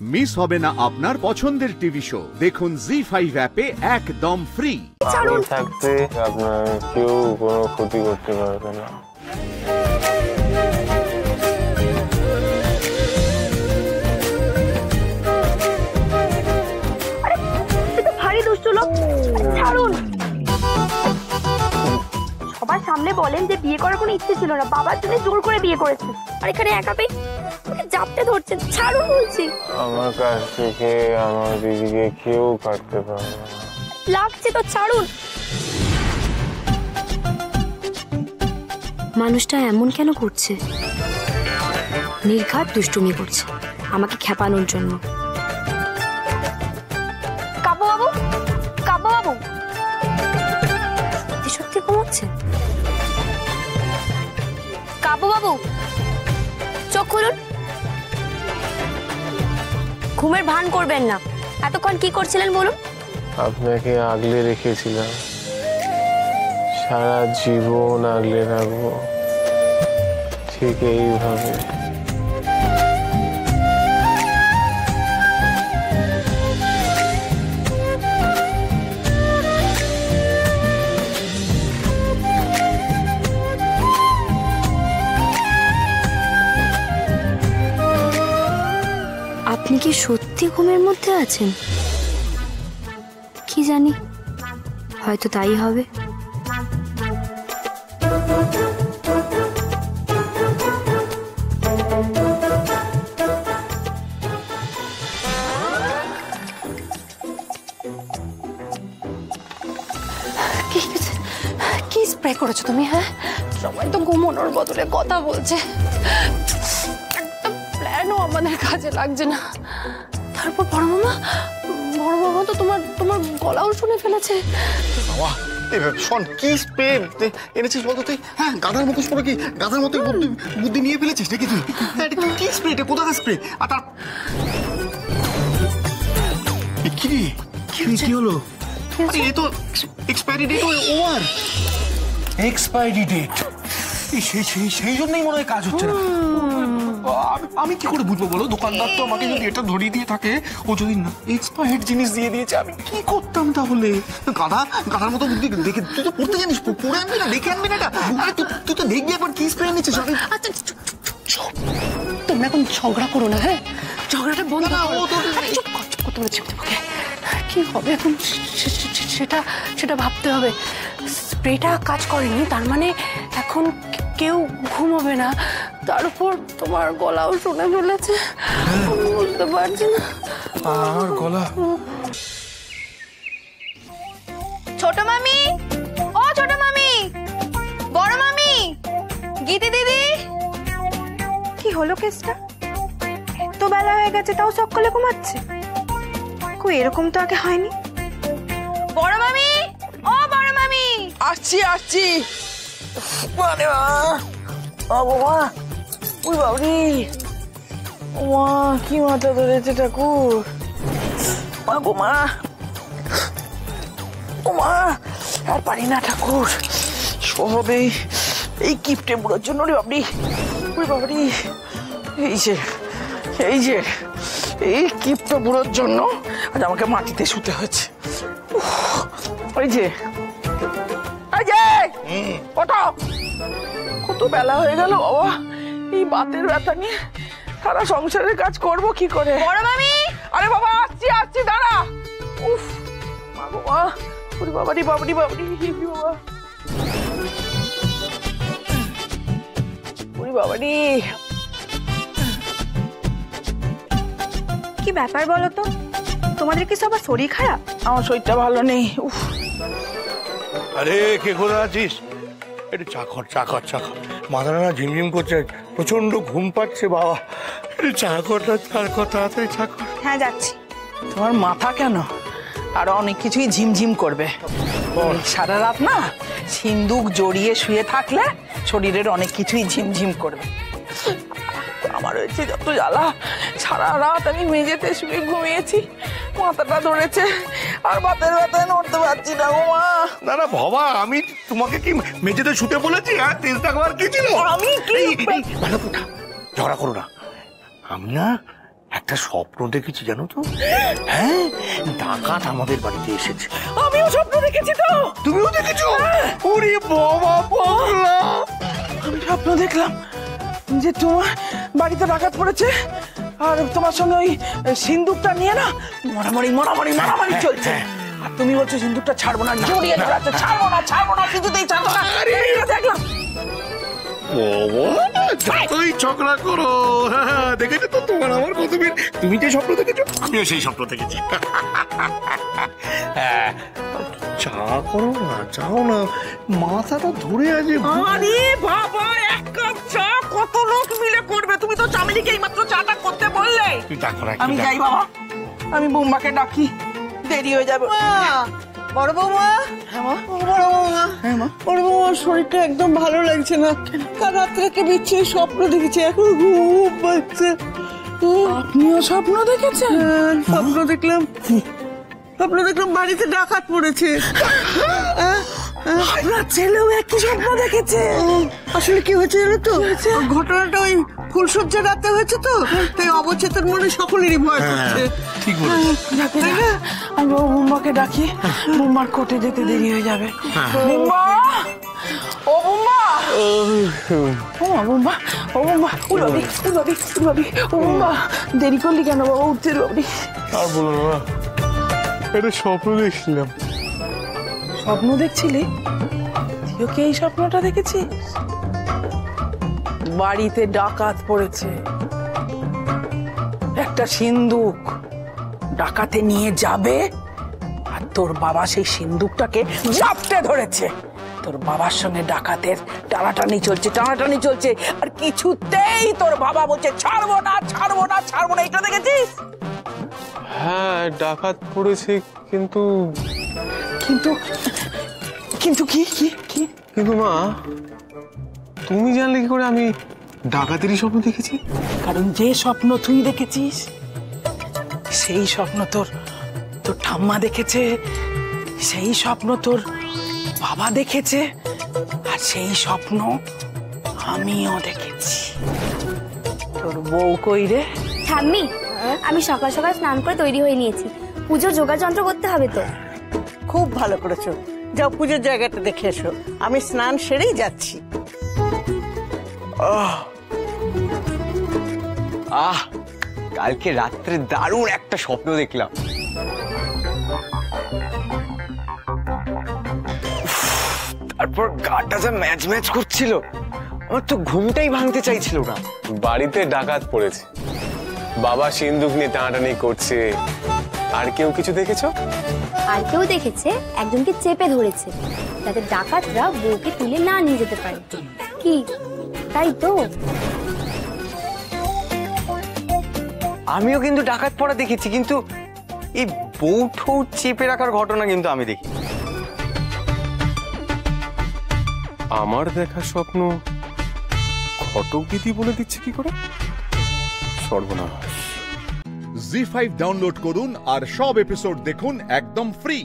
Miss হবে না আপনার পছন্দের টিভি শো। দেখুন জি5 অ্যাপে একদম ফ্রি। আমি থাকতে আপনার কেউ কোনো ক্ষতি করতে পারবে না। ভারী দুষ্টু লোক, ছাড়ুন। সবার সামনে বলেন যে বিয়ে করার কোনো ইচ্ছে ছিল না, বাবার জন্য জোর করে বিয়ে করেছে, আর এখানে একাই জাপটে ধরছেন। ছাড়ুন বলছি। আমার কাছ থেকে আমার দিদিকে কেউ কাটতে পারবে না। লাগছে তো, ছাড়ুন। মানুষটা এমন কেন করছে? নির্ঘাত দুষ্টুমি করছে আমাকে খেপানোর জন্য। কাব্য বাবু, কাব্য বাবু, সত্যি ঘুমাচ্ছে? কাব্য বাবু, চোখ খুলুন। ঘুমের ভান করবেন না। এতক্ষণ কি করছিলেন বলুন? আপনাকে আগলে রেখেছিলাম, সারা জীবন আগলে রাখবো, ঠিক এইভাবে। আপনি কি সত্যি ঘুমের মধ্যে আছেন? কি জানি, হয়তো তাই হবে। কি স্প্রে করেছো তুমি? হ্যাঁ, সবাই তো ঘুমানোর বদলে কথা বলছে, একটা প্ল্যানও আমাদের কাজে লাগছে না। তারপর বড় মামা তো তোমার গলাও শুনে ফেলেছে। বাবা শোন, কি স্প্রে এনেছিস বলতো তুই? হ্যাঁ, গাধার মুখোশ পরে কি গাধার মতো বুদ্ধি নিয়ে ফেলেছিস নাকি তুই? কি স্প্রে এটা? কোথাকার স্প্রে? আর তার কি হলো? আরে এ তো expiry date over. Expiry date? সেই জন্যই মনে হয় কাজ হচ্ছে না। আমি কি করে বুঝবো বলো? দোকানদার তো আমাকে যদি এটা ধরিয়ে দিয়ে থাকে, ও যদি না এক্সপায়ার্ড জিনিস দিয়ে দিয়েছে, আমি কি করতাম তাহলে? গাধার মতো বুদ্ধি দেখে তুই তো পড়তে জানিস, পড়ে আনবি না, দেখে আনবি না এটা? আরে তুই তো দেখবি একবার কি স্প্রে এনেছিস। আচ্ছা তোমরা এখন ঝগড়া করো না। হ্যাঁ, ঝগড়াটা বন্ধ করো। চুপ করতে বলেছি তোমাকে। কি হবে এখন সেটা ভাবতে হবে। স্প্রেটা কাজ করেনি, তার মানে এখন কেউ ঘুমাবে না। তার উপর তোমার গলাও শুনে ফেলেছে, বুঝতে পারছি না। আর গলা। ছোট মামি, ও ছোট মামি, বড় মামি, গীতি দিদি, কি হলো কেসটা? এত বেলা হয়ে গেছে তাও সকালে ঘুমাচ্ছে? কই, এরকম তো আগে হয়নি। বড় মামি, ও বড় মামি। আসছি মানে বাবা, ওই বাবরি, মা কি মাথা ধরেছে ঠাকুর। মা গো মা, ও মা আর পারি না ঠাকুর। সবে এই কিপটে বুড়োর জন্য রে বাবরি, ওই বাবরি, এই কিপটে বুড়োর জন্য আজ আমাকে মাটিতে শুতে হয়েছে। ওই যে ওটা কত বেলা হয়ে গেল বাবা, এই বাতের ব্যথা নিয়ে সারা সংসারের কাজ করব কি করে? বড় মামি, আরে বাবা আসছি দাঁড়া। উফ মা গো মা, ওরে বাবারি বাবা, ওরে বাবারি। কি ব্যাপার বলো তো? তোমাদের কি সবার শরীর খারাপ? আমার শরীরটা ভালো নেই। উফ। আরে কে করে আছিস? একটু চা কর। মাথাটা না ঝিমঝিম করছে, প্রচন্ড ঘুম পাচ্ছে বাবা। একটু চা কর তাড়াতাড়ি চা কর। হ্যাঁ যাচ্ছি। তোমার মাথা কেন, আরো অনেক কিছুই ঝিমঝিম করবে। সারা রাত না সিন্দুক জড়িয়ে শুয়ে থাকলে শরীরের অনেক কিছুই ঝিমঝিম করবে। আমার হয়েছে যত জ্বালা, সারা রাত আমি মেঝেতে শুয়ে ঘুমিয়েছি, মাথাটা ধরেছে, আর বাতের ব্যথায় নড়তে পারছি না গো মা। না বাবা, আমি তোমাকে কি মেঝেতে শুতে বলেছি? হ্যাঁ, তেল থাকবার কি ছিল? আমি কি ভালো কথা, ঝগড়া করো না। আমি না একটা স্বপ্ন দেখেছি জানো তো? হ্যাঁ, ডাকাত আমাদের বাড়িতে এসেছে। আমিও স্বপ্ন দেখেছি তো। তুমিও দেখেছো? ওরে বাবা পাগলা! আমি স্বপ্ন দেখলাম যে তোমার বাড়িতে ডাকাত পড়েছে আর তোমার সঙ্গে ওই সিন্দুকটা নিয়ে না মারামারি চলছে। আর তুমি বলছো সিন্দুকটা ছাড়বো না, জড়িয়ে ধরাচ্ছে, ছাড়বো না কিছুতেই ছাড়বো না। দেখলাম যতই ঝগড়া করো, দেখেছো তো তোমার আমার কত মিল। তুমি যে স্বপ্ন দেখেছো আমিও সেই স্বপ্ন দেখেছি। চা করো না, চাও না, মাথাটা ধরে আছে। আরে বাবা, এক কাপ চা কত লোক মিলে করবে? তুমি তো চামেলিকে এইমাত্র চাটা করতে বললে। তুই চা কর। আমি যাই বাবা, আমি বৌমাকে ডাকি, দেরি হয়ে যাবে। বড় বৌমা, বড় বৌমা, বড় বৌমার শরীরটা একদম ভালো লাগছে না। কাল রাত্রে একটা বিচ্ছিরি স্বপ্ন দেখেছি, এখন ঘুম পাচ্ছে। আপনিও স্বপ্ন দেখেছেন? স্বপ্ন দেখলাম বাড়িতে ডাকাত পড়েছে। আপনার ছেলেও একই স্বপ্ন দেখেছে? আসলে কি হয়েছে জানো তো, ঘটনাটা ওই ফুলসজ্জা রাতে হয়েছে তো, তাই অবচেতন মনে সকলেরই ভয় করছে। ঠিক বলেছো। আমি বৌমাকে ডাকি, বৌমার কোর্টে যেতে দেরি হয়ে যাবে। বৌমা, ও বৌমা, ও বৌমা, উড়বাবি, ও বৌমা, দেরি করলি কেন বাবা? উঠতে বাবি। আর বলো না, এটা স্বপ্ন দেখছিলাম। স্বপ্ন দেখছিলি? তুইও কি এই স্বপ্নটা দেখেছিস? বাড়িতে ডাকাত পড়েছে, একটা সিন্দুক ডাকাতে নিয়ে যাবে, আর তোর বাবা সেই সিন্দুকটাকে চাপটে ধরেছে। তোর বাবার সঙ্গে ডাকাতের টানাটানি চলছে, আর কিছুতেই তোর বাবা বলছে ছাড়বো না। এটা দেখেছিস? হ্যাঁ, ডাকাত পড়েছে, কিন্তু কি? কিন্তু মা, তুমি জানলে কি করে আমি ডাকাতেরই স্বপ্ন দেখেছি? কারণ যে স্বপ্ন তুই দেখেছিস সেই স্বপ্ন তোর ঠাম্মা দেখেছে, সেই স্বপ্ন তোর বাবা দেখেছে, আর সেই স্বপ্ন আমিও দেখেছি। তোর বউ কই রে? ঠাম্মি, আমি সকাল সকাল স্নান করে তৈরি হয়ে নিয়েছি, পুজোর জোগাড় যন্ত্র করতে হবে তো। খুব ভালো করেছো, যাও পুজোর জায়গাটা দেখে এসো। আমি স্নান সেরেই যাচ্ছি। কালকে রাত্রে দারুণ একটা স্বপ্ন দেখলাম। তারপর গাটা যা ম্যাচ করছিল, আমার তো ঘুমটাই ভাঙতে চাইছিল না। বাড়িতে ডাকাত পড়েছে, বাবা সিন্দুক নিয়ে টানাটানি করছে। আর কেউ কিছু দেখেছো? আর কেউ দেখেছে একজনকে চেপে ধরেছে, যাতে ডাকাতরা বউকে তুলে না নিয়ে যেতে পারে। কি তাই তো? আমিও কিন্তু ডাকাত পড়া দেখেছি, কিন্তু এই বউঠো চেপে রাখার ঘটনা কিন্তু আমি দেখি। আমার দেখা স্বপ্ন ঘটক দিদি বলে দিচ্ছে কি করে? সর্বনাশ। জি5 ডাউনলোড করুন আর সব এপিসোড দেখুন একদম ফ্রি।